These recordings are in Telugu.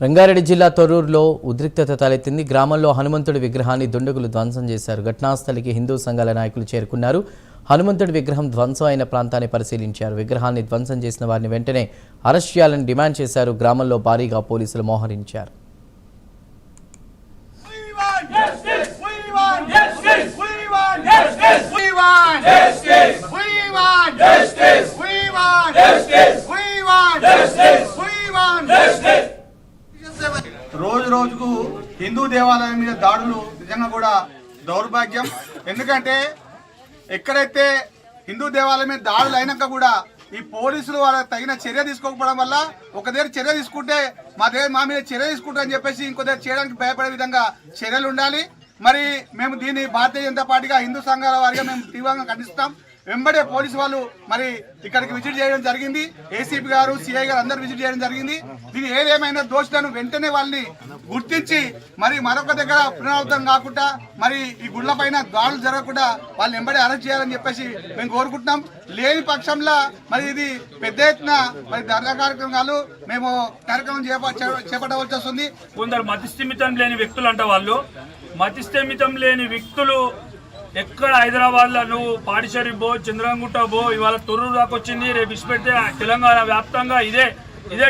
రంగారెడ్డి జిల్లా తొర్రూరులో ఉద్రిక్తత తలెత్తింది. గ్రామంలో హనుమంతుడి విగ్రహాన్ని దుండగులు ధ్వంసం చేశారు. ఘటనాస్థలికి హిందూ సంఘాల నాయకులు చేరుకున్నారు. హనుమంతుడి విగ్రహం ధ్వంసం అయిన ప్రాంతాన్ని పరిశీలించారు. విగ్రహాన్ని ధ్వంసం చేసిన వారిని వెంటనే అరెస్ట్ చేయాలని డిమాండ్ చేశారు. గ్రామంలో భారీగా పోలీసులు మోహరించారు. రోజు రోజుకు హిందూ దేవాలయం మీద దాడులు నిజంగా కూడా దౌర్భాగ్యం. ఎందుకంటే ఎక్కడైతే హిందూ దేవాలయం మీద దాడులు అయినాక కూడా ఈ పోలీసులు వాళ్ళకి తగిన చర్య తీసుకోకపోవడం వల్ల ఒక దగ్గర చర్య తీసుకుంటే మా మీద చర్య తీసుకుంటారని చెప్పేసి ఇంకో దగ్గర చేయడానికి భయపడే విధంగా చర్యలు ఉండాలి. మరి మేము దీన్ని భారతీయ జనతా పార్టీగా హిందూ సంఘాల వారిగా మేము తీవ్రంగా ఖండిస్తాం. వెంబడే పోలీసు వాళ్ళు మరి ఇక్కడికి విజిట్ చేయడం జరిగింది. ఏసీపీ గారు, సిఐ గారు అందరూ విజిట్ చేయడం జరిగింది. దీని ఏదేమైనా దోషులను వెంటనే వాళ్ళని గుర్తించి మరి మరొక దగ్గర పునరావృతం కాకుండా మరి ఈ గుళ్ళ పైన దాడులు జరగకుండా వాళ్ళని వెంబడే అరెస్ట్ చేయాలని చెప్పేసి మేము కోరుకుంటున్నాం. లేని పక్షంలో మరి ఇది పెద్ద ఎత్తున మరి ధర్నా కార్యక్రమాలు మేము కార్యక్రమం చేపట్టవలసి వస్తుంది. కొందరు మతిస్థిమితం లేని వ్యక్తులు అంట వాళ్ళు మతిస్థిమితం లేని వ్యక్తులు ఎక్కడ హైదరాబాద్లో నువ్వు పాడిచేరి పో, చంద్రంగుట్ట పో, ఇవాళ తొర్రూరు దాకా వచ్చింది. రేపు ఇచ్చిపెడితే తెలంగాణ వ్యాప్తంగా ఇదే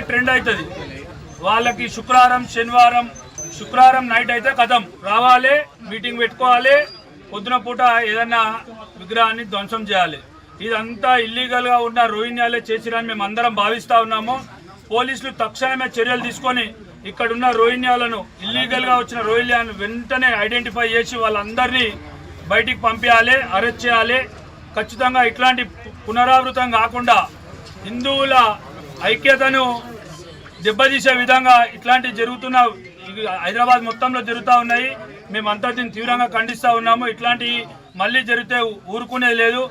ట్రెండ్ అవుతుంది. వాళ్ళకి శుక్రవారం నైట్ అయితే కథం రావాలి, మీటింగ్ పెట్టుకోవాలి, పొద్దున పూట ఏదన్నా విగ్రహాన్ని ధ్వంసం చేయాలి. ఇదంతా ఇల్లీగల్గా ఉన్న రోహింగ్యాలే చేసిరని మేము అందరం భావిస్తూ ఉన్నాము. పోలీసులు తక్షణమే చర్యలు తీసుకొని ఇక్కడున్న రోహింగ్యాలను ఇల్లీగల్గా వచ్చిన రోహింగ్యాలను వెంటనే ఐడెంటిఫై చేసి వాళ్ళందరినీ బయటికి పంపించాలి, అరెస్ట్ చేయాలి. ఖచ్చితంగా ఇట్లాంటి పునరావృతం కాకుండా హిందువుల ఐక్యతను దెబ్బతీసే విధంగా ఇట్లాంటివి జరుగుతున్న హైదరాబాద్ మొత్తంలో జరుగుతూ ఉన్నాయి. మేమంతా దీన్ని తీవ్రంగా ఖండిస్తూ ఉన్నాము. ఇట్లాంటివి మళ్ళీ జరిగితే ఊరుకునేది లేదు.